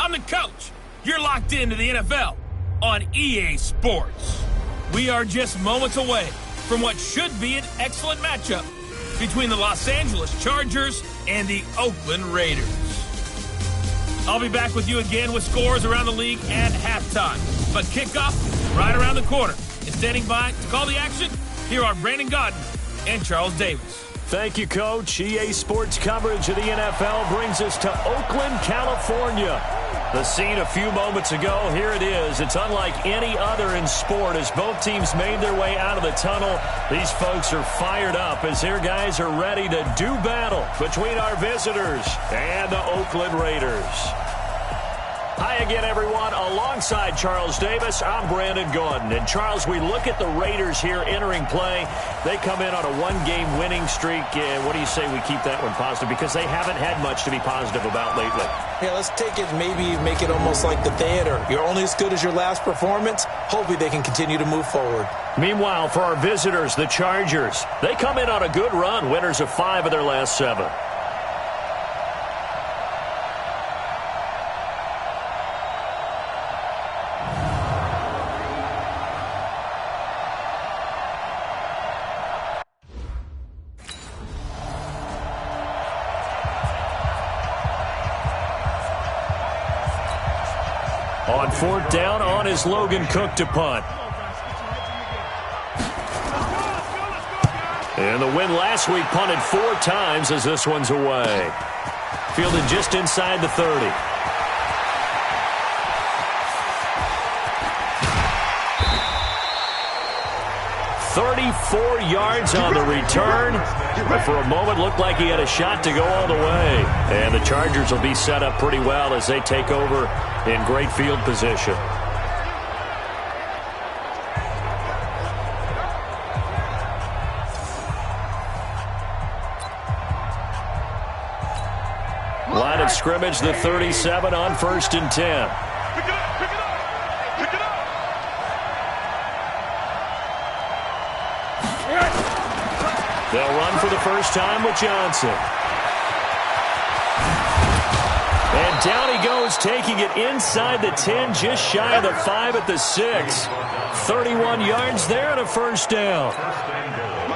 I'm the coach. You're locked into the NFL on EA Sports. We are just moments away from what should be an excellent matchup between the Los Angeles Chargers and the Oakland Raiders. I'll be back with you again with scores around the league at halftime. But kickoff right around the corner. And standing by to call the action, here are Brandon Godden and Charles Davis. Thank you, Coach. EA Sports coverage of the NFL brings us to Oakland, California. The scene a few moments ago, here it is. It's unlike any other in sport as both teams made their way out of the tunnel. These folks are fired up as their guys are ready to do battle between our visitors and the Oakland Raiders. Hi again, everyone. Alongside Charles Davis, I'm Brandon Gaudin. And, Charles, we look at the Raiders here entering play. They come in on a one-game winning streak. What do you say we keep that one positive? Because they haven't had much to be positive about lately. Yeah, let's take it, maybe make it almost like the theater. You're only as good as your last performance. Hopefully they can continue to move forward. Meanwhile, for our visitors, the Chargers, they come in on a good run, winners of 5 of their last 7. On 4th down, on is Logan Cook to punt. And the win last week punted 4 times as this one's away. Fielded just inside the 30. "34 yards on the return, but for a moment looked like he had a shot to go all the way. And the Chargers will be set up pretty well as they take over in great field position. Line of scrimmage, the 37 on 1st and 10. They'll run for the first time with Johnson. And down he goes, taking it inside the 10, just shy of the 5 at the 6. 31 yards there and a first down.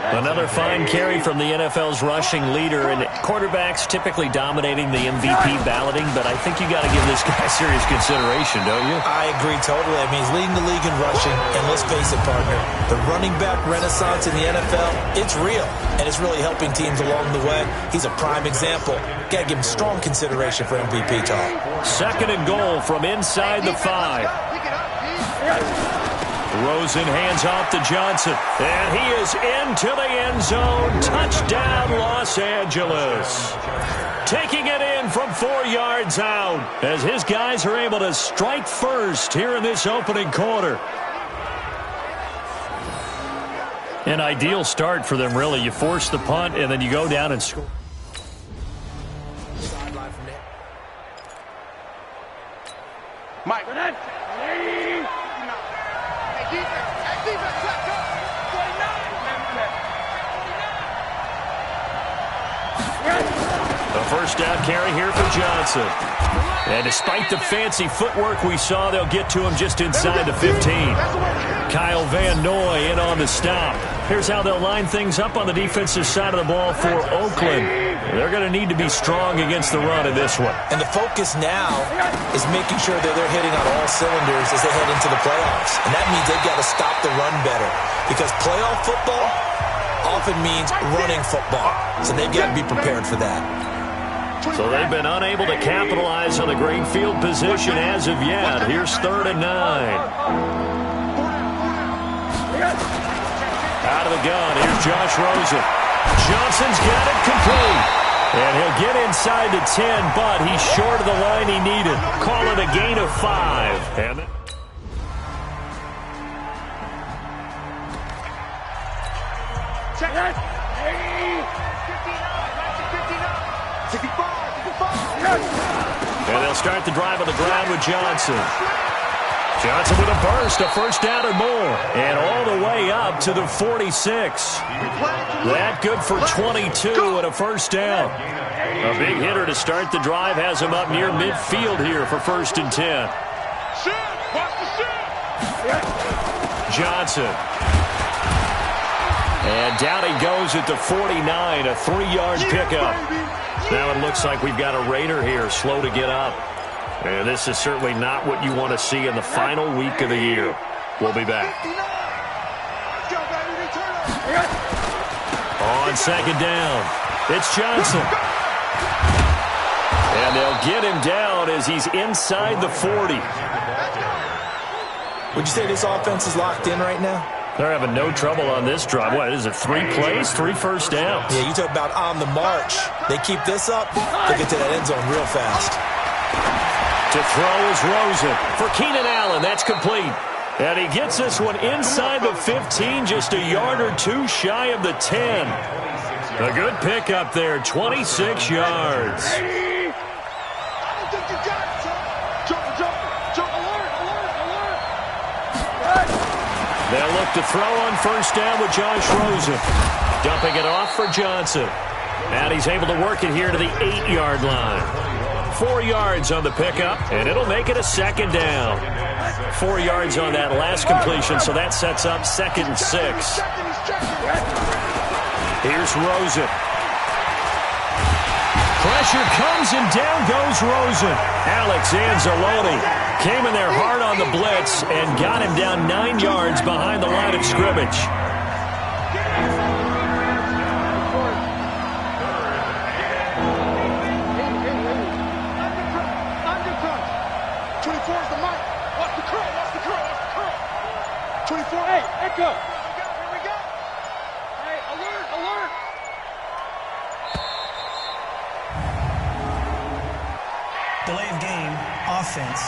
Another fine carry from the NFL's rushing leader, and quarterbacks typically dominating the MVP balloting, but I think you got to give this guy serious consideration, don't you? I agree totally. I mean, he's leading the league in rushing, and let's face it, partner, the running back renaissance in the NFL, it's real, and it's really helping teams along the way. He's a prime example. Got to give him strong consideration for MVP talk. 2nd and goal from inside the 5. Rosen hands off to Johnson, and he is into the end zone. Touchdown, Los Angeles. Taking it in from 4 yards out as his guys are able to strike first here in this opening quarter. An ideal start for them, really. You force the punt, and then you go down and score. Mike. A first down carry here for Johnson. And despite the fancy footwork we saw, they'll get to him just inside the 15. Kyle Van Noy in on the stop. Here's how they'll line things up on the defensive side of the ball for Oakland. They're going to need to be strong against the run in this one. And the focus now is making sure that they're hitting on all cylinders as they head into the playoffs. And that means they've got to stop the run better. Because playoff football often means running football. So they've got to be prepared for that. So they've been unable to capitalize on the great field position as of yet. Here's 3rd and 9. Out of the gun, here's Josh Rosen. Johnson's got it complete. And he'll get inside the 10, but he's short of the line he needed. Call it a gain of 5. And check it. And they'll start the drive on the ground with Johnson. Johnson with a burst, a first down and more. And all the way up to the 46. That good for 22 and a first down. A big hitter to start the drive has him up near midfield here for 1st and 10. Johnson. And down he goes at the 49, a 3-yard pickup. Now it looks like we've got a Raider here, slow to get up. And this is certainly not what you want to see in the final week of the year. We'll be back. On 2nd down, it's Johnson. And they'll get him down as he's inside the 40. Would you say this offense is locked in right now? They're having no trouble on this drive. What is it, 3 plays, 3 first downs? Yeah, you talk about on the march. They keep this up, they'll get to that end zone real fast. To throw is Rosen. For Keenan Allen, that's complete. And he gets this one inside the 15, just a yard or 2 shy of the 10. A good pickup there, 26 yards. They'll look to throw on first down with Josh Rosen. Dumping it off for Johnson. And he's able to work it here to the 8-yard line. 4 yards on the pickup, and it'll make it a 2nd down. 4 yards on that last completion, so that sets up 2nd and 6. Here's Rosen. Pressure comes, and down goes Rosen. Alex Anzalone came in there hard on the blitz and got him down 9 yards behind the line of scrimmage. Here we go. Hey, alert. Delay of game, offense.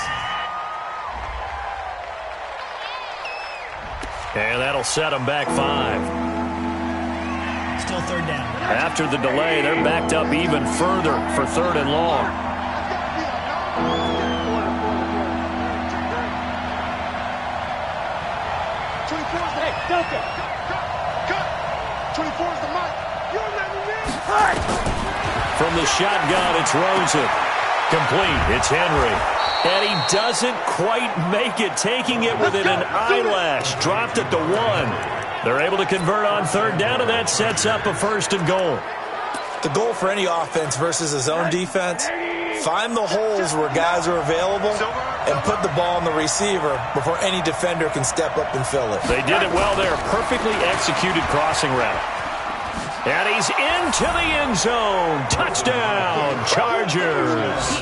And that'll set them back 5. Still 3rd down. After the delay, they're backed up even further for 3rd and long. From the shotgun, it's Rosen. Complete. It's Henry. And he doesn't quite make it, taking it within an eyelash. Dropped at the 1. They're able to convert on 3rd down, and that sets up a 1st and goal. The goal for any offense versus a zone defense, find the holes where guys are available and put the ball on the receiver before any defender can step up and fill it. They did it well there. Perfectly executed crossing route. And he's into the end zone. Touchdown, Chargers.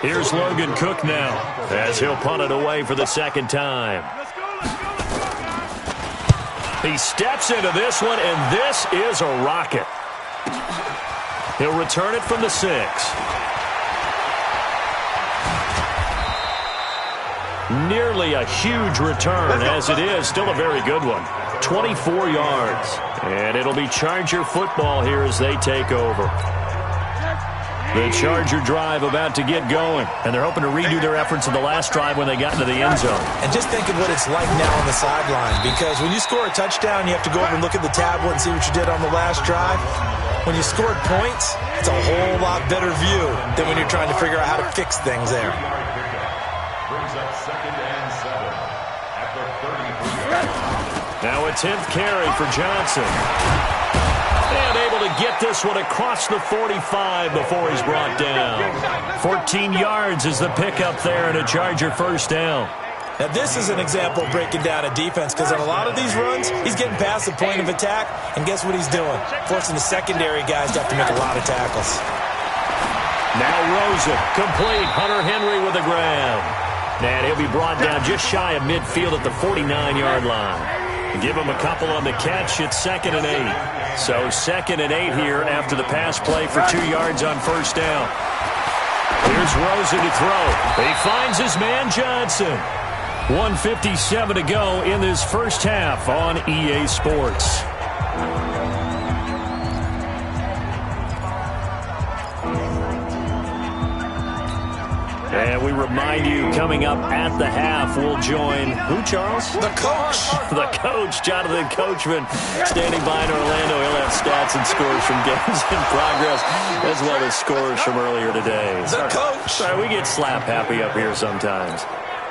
Here's Logan Cook now as he'll punt it away for the 2nd time. He steps into this one, and this is a rocket. He'll return it from the 6. Nearly a huge return, as it is still a very good one. 24 yards. And it'll be Charger football here as they take over. The Charger drive about to get going, and they're hoping to redo their efforts in the last drive when they got into the end zone. And just think of what it's like now on the sideline, because when you score a touchdown, you have to go over and look at the tablet and see what you did on the last drive. When you scored points, it's a whole lot better view than when you're trying to figure out how to fix things there. Now a 10th carry for Johnson. And able to get this one across the 45 before he's brought down. 14 yards is the pickup there, and a Charger 1st down. Now this is an example of breaking down a defense, because on a lot of these runs, he's getting past the point of attack, and guess what he's doing? Forcing the secondary guys to have to make a lot of tackles. Now Rosen, complete. Hunter Henry with a grab. And he'll be brought down just shy of midfield at the 49-yard line. Give him a couple on the catch. It's 2nd and 8. So 2nd and 8 here after the pass play for 2 yards on 1st down. Here's Rosen to throw. He finds his man Johnson. 1:57 to go in this first half on EA Sports. And we remind you, coming up at the half, we'll join who, Charles? The coach. The coach, Jonathan Coachman, standing by in Orlando. He'll have stats and scores from games in progress, as well as scores from earlier today. The coach. Sorry, we get slap happy up here sometimes.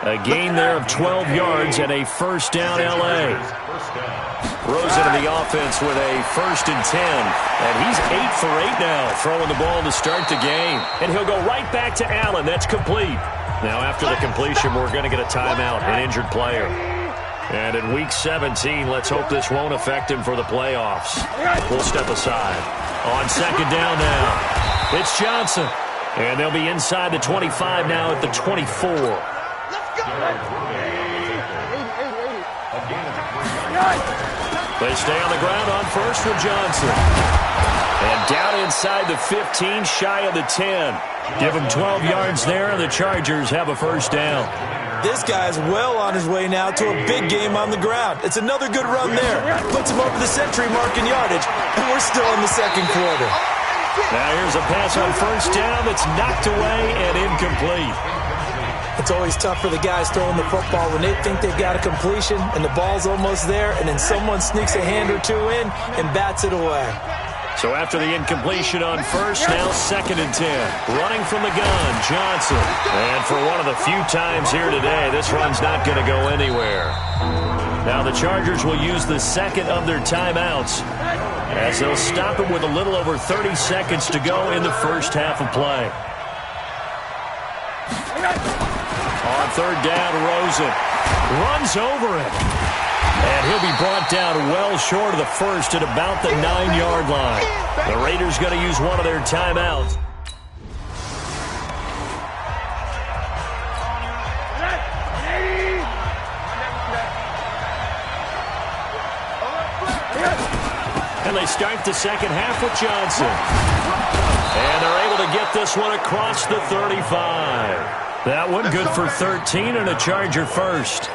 A gain there of 12 yards and a first down, L.A. Rosen in the offense with a 1st and 10. And he's 8 for 8 now, throwing the ball to start the game. And he'll go right back to Allen. That's complete. Now, after the completion, we're going to get a timeout, an injured player. And in Week 17, let's hope this won't affect him for the playoffs. We'll step aside. On 2nd down now, it's Johnson. And they'll be inside the 25 now at the 24. They stay on the ground on first with Johnson. And down inside the 15, shy of the 10. Give him 12 yards there, and the Chargers have a first down. This guy's well on his way now to a big game on the ground. It's another good run there. Puts him over the century mark in yardage, and we're still in the second quarter. Now here's a pass on first down that's knocked away and incomplete. It's always tough for the guys throwing the football when they think they've got a completion and the ball's almost there, and then someone sneaks a hand or two in and bats it away. So after the incompletion on first, now 2nd and 10. Running from the gun, Johnson. And for one of the few times here today, this run's not going to go anywhere. Now the Chargers will use the second of their timeouts as they'll stop it with a little over 30 seconds to go in the first half of play. On 3rd down, Rosen runs over it. And he'll be brought down well short of the first at about the 9-yard line. The Raiders going to use one of their timeouts. And they start the second half with Johnson. And they're able to get this one across the 35. That one good for 13 and a Charger first.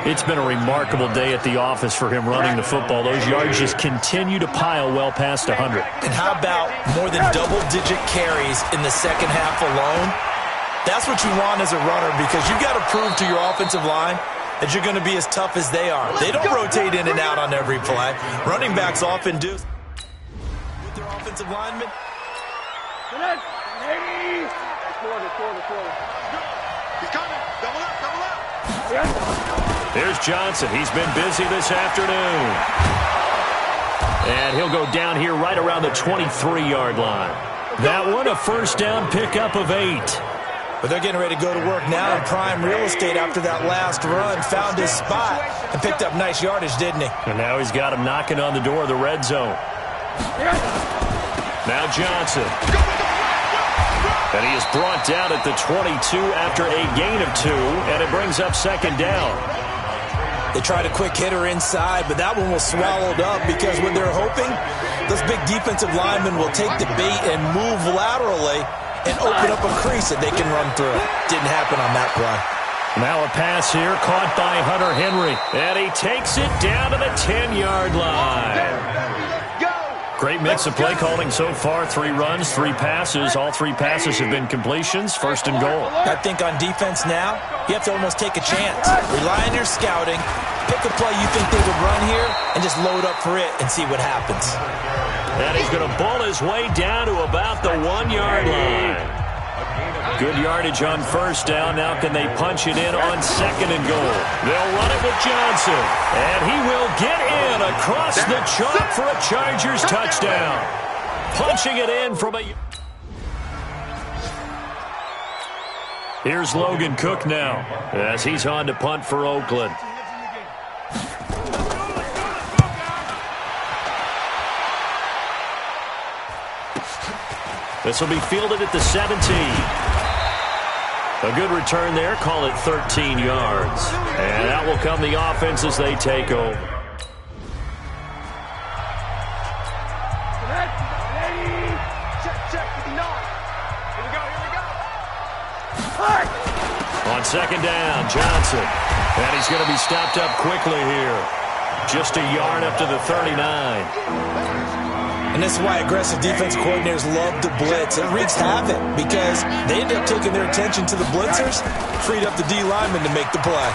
It's been a remarkable day at the office for him running the football. Those yards just continue to pile well past 100. And how about more than double-digit carries in the second half alone? That's what you want as a runner, because you've got to prove to your offensive line that you're going to be as tough as they are. They don't rotate in and out on every play. Running backs often do. With their offensive linemen. He's coming. Double up, double up. Here's Johnson. He's been busy this afternoon. And he'll go down here right around the 23-yard line. That one, a first down pickup of 8. But they're getting ready to go to work now in prime real estate after that last run. Found his spot and picked up nice yardage, didn't he? And now he's got him knocking on the door of the red zone. Now Johnson. And he is brought down at the 22 after a gain of 2, and it brings up 2nd down. They tried a quick hitter inside, but that one was swallowed up because what they're hoping, those big defensive linemen will take the bait and move laterally and open up a crease that they can run through. Didn't happen on that play. Now a pass here caught by Hunter Henry, and he takes it down to the 10-yard line. Great mix of play calling so far. 3 runs, 3 passes. All 3 passes have been completions. 1st and goal. I think on defense now, you have to almost take a chance. Rely on your scouting. Pick a play you think they would run here and just load up for it and see what happens. And he's going to bull his way down to about the 1-yard line. Good yardage on first down. Now can they punch it in on 2nd and goal? They'll run it with Johnson. And he will get in across the chalk for a Chargers touchdown. Punching it in from a... Here's Logan Cook now as he's on to punt for Oakland. This will be fielded at the 17. A good return there. Call it 13 yards. And out will come the offense as they take over. On 2nd down, Johnson. And he's going to be stopped up quickly here. Just a yard up to the 39. And this is why aggressive defensive coordinators love to blitz. It wreaks havoc because they end up taking their attention to the blitzers, freed up the D lineman to make the play.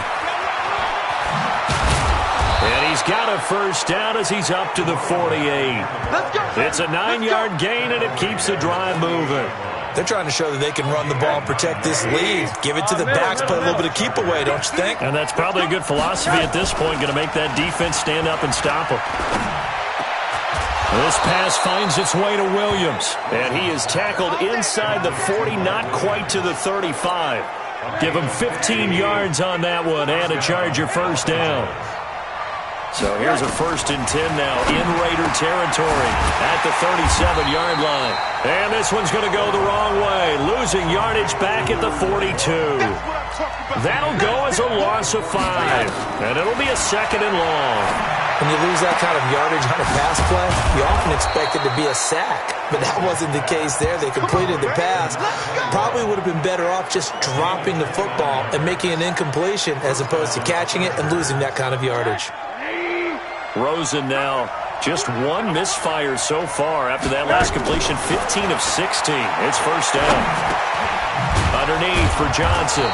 And he's got a first down as he's up to the 48. It's a 9-yard gain, and it keeps the drive moving. They're trying to show that they can run the ball and protect this lead. Give it to the backs, play a little bit of keep away, don't you think? And that's probably a good philosophy at this point, going to make that defense stand up and stop them. This pass finds its way to Williams, and he is tackled inside the 40, not quite to the 35. Give him 15 yards on that one and a Charger first down. So here's a 1st and 10 now in Raider territory at the 37-yard line. And this one's going to go the wrong way, losing yardage back at the 42. That'll go as a loss of 5, and it'll be a 2nd and long. When you lose that kind of yardage on a pass play, you often expect it to be a sack. But that wasn't the case there. They completed the pass. Probably would have been better off just dropping the football and making an incompletion as opposed to catching it and losing that kind of yardage. Rosen now, just one misfire so far after that last completion, 15 of 16. It's first down. Underneath for Johnson.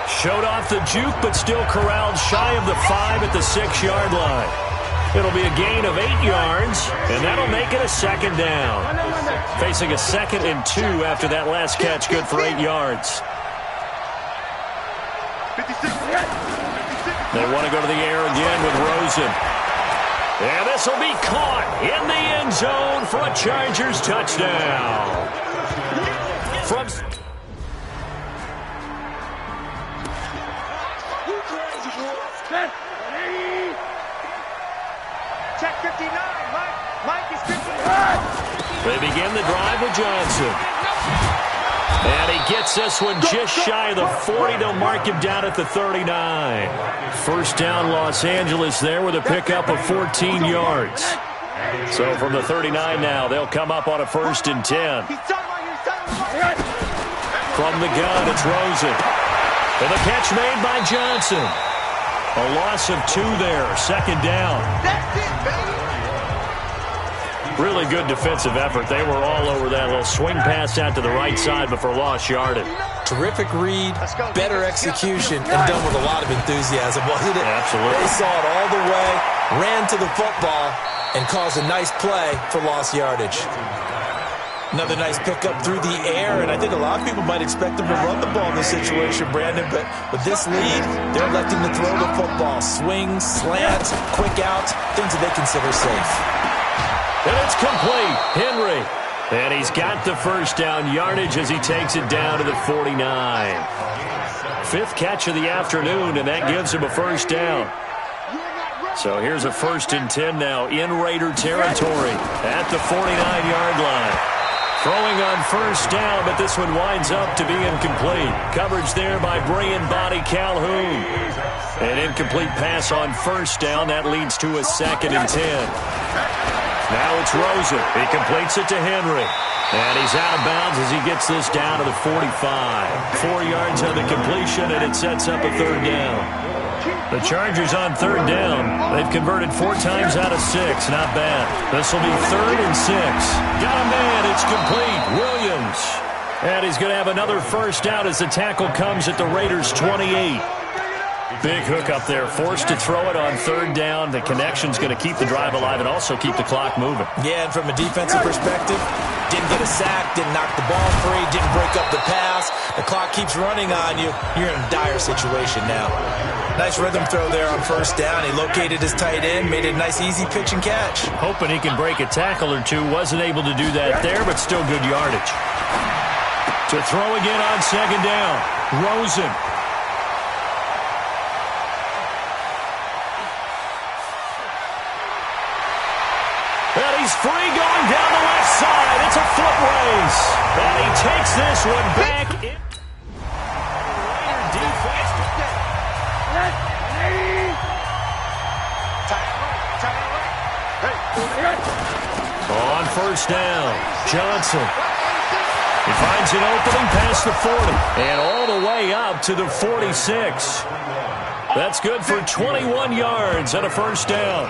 Showed off the juke, but still corralled shy of the 5 at the 6-yard line. It'll be a gain of 8 yards, and that'll make it a 2nd down. Facing a 2nd and 2 after that last catch, good for 8 yards. They want to go to the air again with Rosen. And this will be caught in the end zone for a Chargers touchdown. From Check 59. Mike is 59. They begin the drive with Johnson. And he gets this one just shy of the 40. They'll mark him down at the 39. First down Los Angeles there with a pickup of 14 yards. So from the 39 now, they'll come up on a 1st and 10. From the gun, it's Rosen. And the catch made by Johnson. A loss of 2 there, 2nd down. That's it, baby. Really good defensive effort. They were all over that little swing pass out to the right side before lost yardage. Terrific read, better execution, and done with a lot of enthusiasm, wasn't it? Absolutely. They saw it all the way, ran to the football, and caused a nice play for lost yardage. Another nice pickup through the air, and I think a lot of people might expect them to run the ball in this situation, Brandon, but with this lead, they're electing to throw the football. Swings, slants, quick outs, things that they consider safe. And it's complete. Henry. And he's got the first down yardage as he takes it down to the 49. 5th catch of the afternoon, and that gives him a first down. So here's a 1st and 10 now in Raider territory at the 49-yard line. Throwing on first down, but this one winds up to be incomplete. Coverage there by Brian Body Calhoun. An incomplete pass on first down. That leads to a 2nd and 10. Now it's Rosen. He completes it to Henry. And he's out of bounds as he gets this down to the 45. 4 yards on the completion, and it sets up a 3rd down. The Chargers on 3rd down. They've converted 4 times out of 6. Not bad. This will be 3rd and 6. Got a man. It's complete. Williams. And he's going to have another first down as the tackle comes at the Raiders' 28. Big hook up there, forced to throw it on 3rd down. The connection's going to keep the drive alive and also keep the clock moving. Yeah, and from a defensive perspective, didn't get a sack, didn't knock the ball free, didn't break up the pass. The clock keeps running on you. You're in a dire situation now. Nice rhythm throw there on first down. He located his tight end, made it a nice, easy pitch and catch. Hoping he can break a tackle or two. Wasn't able to do that there, but still good yardage. To throw again on 2nd down. Rosen. And he's free going down the left side. It's a foot race. And he takes this one back in. Defense. On first down, Johnson. He finds an opening past the 40 and all the way up to the 46. That's good for 21 yards and a first down.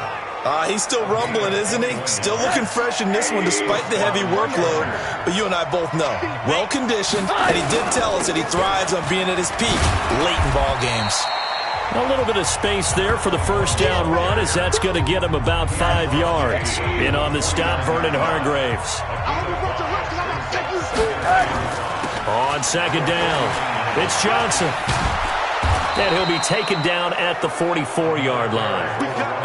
He's still rumbling, isn't he? Still looking fresh in this one despite the heavy workload. But you and I both know, well-conditioned, and he did tell us that he thrives on being at his peak late in ball games. A little bit of space there for the first down run, as that's going to get him about 5 yards. In on the stop, Vernon Hargraves. On second down, it's Johnson. And he'll be taken down at the 44-yard line.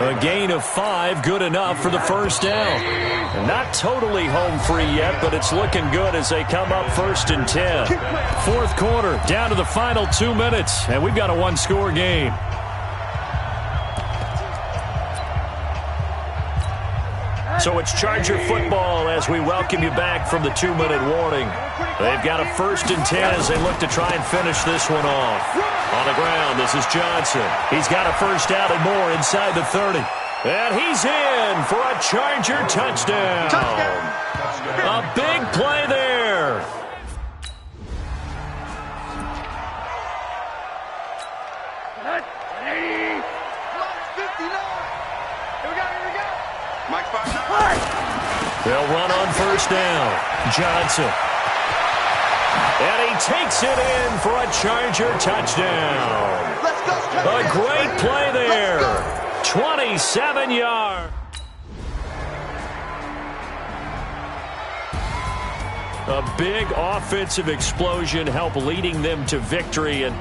A gain of 5, good enough for the first down. Not totally home free yet, but it's looking good as they come up 1st and 10. Fourth quarter, down to the final 2 minutes, and we've got a one-score game. So it's Charger football as we welcome you back from the 2-minute warning. They've got a 1st and 10 as they look to try and finish this one off. On the ground, this is Johnson. He's got a first down and more inside the 30. And he's in for a Charger touchdown. A big play there. They'll run on first down. Johnson. And he takes it in for a Charger touchdown. A great play there. 27 yards. A big offensive explosion helped leading them to victory. And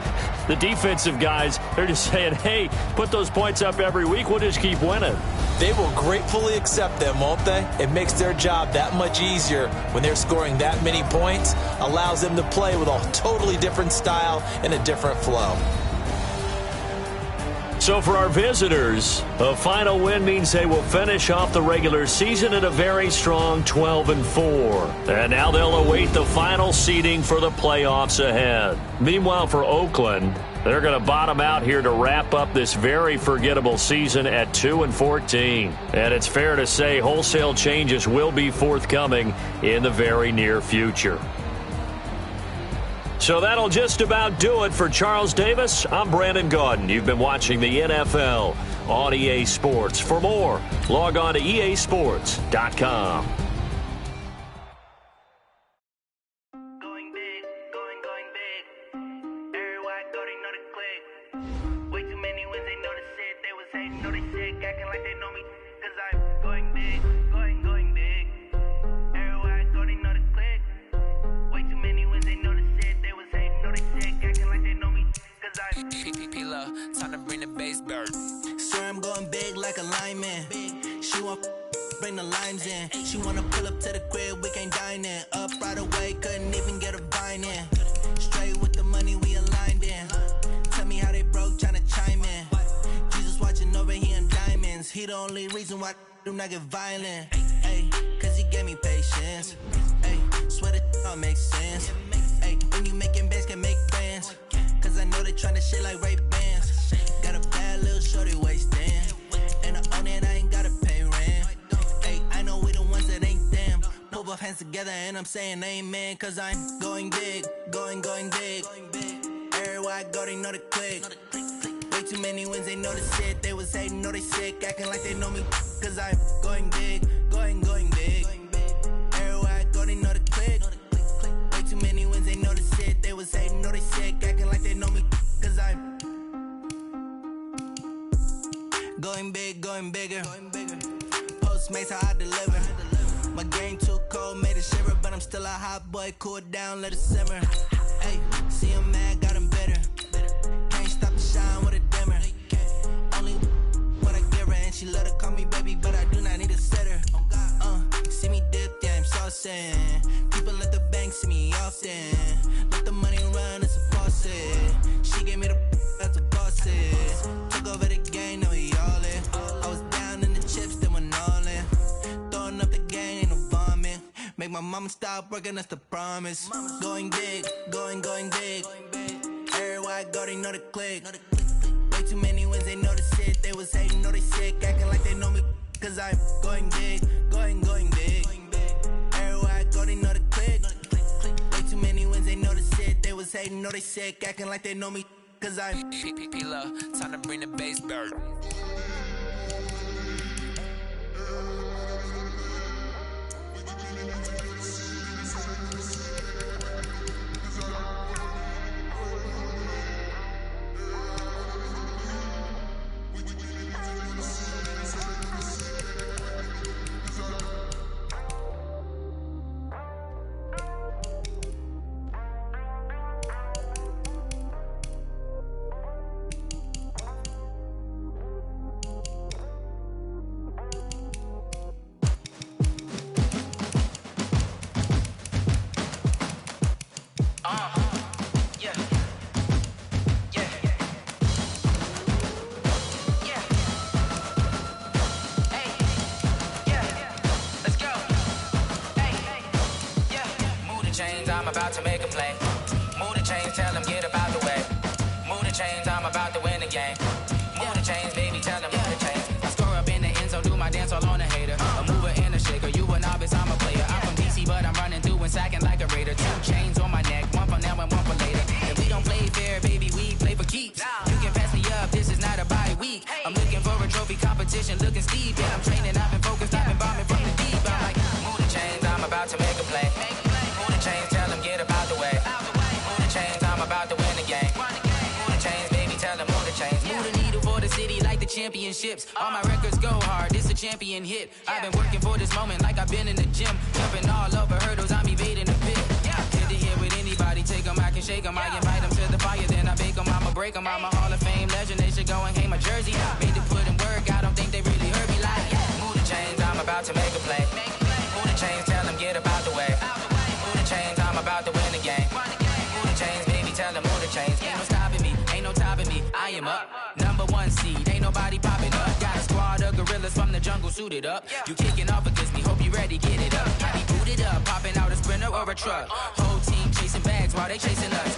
the defensive guys, they're just saying, hey, put those points up every week. We'll just keep winning. They will gratefully accept them, won't they? It makes their job that much easier when they're scoring that many points. Allows them to play with a totally different style and a different flow. So for our visitors, a final win means they will finish off the regular season at a very strong 12-4. And now they'll await the final seeding for the playoffs ahead. Meanwhile, for Oakland, they're going to bottom out here to wrap up this very forgettable season at 2-14. And it's fair to say wholesale changes will be forthcoming in the very near future. So that'll just about do it for Charles Davis. I'm Brandon Gaudin. You've been watching the NFL on EA Sports. For more, log on to easports.com. Going big, going big. Everybody go, they know the click. Way too many wins, they know the shit. They was hating, know they sick, acting like they know me. Cause I'm going big, going big. Everybody go, they know the click. Way too many wins, they know the shit. They was hating, know they sick, acting like they know me. Cause I'm PPP, time to bring the base bird. Sir, I'm going big like a lineman. She want bring the limes in. She wanna pull up to the crib, we can't dine in. Up right away, couldn't even get a vine in. Straight with the money we aligned in. Tell me how they broke, tryna chime in. Jesus watching over here in diamonds. He the only reason why I do not get violent. Ay, cause he gave me patience. Ay, swear that all makes sense. Ay, when you making bands, can make friends. Cause I know they tryna shit like Ray-Bans. Got a bad little shorty wasting. And I own it, I ain't gotta pay rent. Ay, I know we the ones that ain't them. Put both hands together and I'm saying amen. Cause I'm going big, going big. Everywhere I go, they know the click. Way too many wins, they know the shit. They was hating, know they sick, acting like they know me. Cause I'm going big, going big. Everywhere I go, they know the click. Way too many wins, they know the shit. They was hating, know they sick, acting like they know me. Cause I'm going big, going bigger. Postmates how I deliver. My game too cold, made it shiver, but I'm still a hot boy. Cool down, let it simmer. Hey, see him mad, got him bitter. Can't stop the shine with a dimmer. Only what I give her, and she let her call me baby, but I do not need a sitter. See me dip, yeah, I'm saucing. People at the bank see me often. Let the money run, it's a faucet. She gave me the that's a faucet. Took over the game, now we all in. I was down in the chips, then went all in. Throwing up the game, ain't no vomit. Make my mama stop working, that's the promise. Going big, going big. Everywhere I go, they know the click. Way too many wins, they know the shit. They was hating, know they sick, acting like they know me. Cause I'm going big, going big. Everywhere I go, they know the click. Way too many wins, they know the shit. They was hating, know they sick, acting like they know me. Cause I'm PPP, time to bring the base bird. I'm about to make a play. Move the chains, tell them get about the way. Move the chains, I'm about to win the game. Move the chains, baby, tell them move the chains. I score up in the end zone, do my dance all on a hater. A mover and a shaker, you a novice, I'm a player. I'm from DC, but I'm running through and sacking like a raider. 2 chains on my neck, one for now and one for later. If we don't play fair, baby, we play for keeps. You can pass me up, this is not a bye week. I'm looking for a trophy competition, looking steep. And I'm training, I've been focused, I've been bombing from the deep. I'm like, move the chains, I'm about to make a play. Move the chains, tell them get about the way. Move the chains, I'm about to win the game. Move the chains, baby, tell them move the chains. Move the needle for the city like the championships. All my records go hard, this a champion hit. I've been working for this moment like I've been in the gym. Jumping all over hurdles, I'm evading the pit. Hit to hit with anybody, take them, I can shake them. I invite them to the fire, then I bake them, I'ma break them. I'm a Hall of Fame legend, they should go and hang my jersey. Made to put in work, I don't think they really heard me like. Move the chains, I'm about to make a play. Move the chains, tell them get about the way. Move the chains, I'm about to win the game. Move the chains, baby, tell them move the chains. Ain't no stopping me, ain't no topping me, I am up. Number 1 seed, ain't nobody popping up. Got a squad of gorillas from the jungle suited up. You kicking off against me, hope you ready, get it up. I be booted up, popping out a sprinter or a truck. Whole team chasing bags while they chasing us.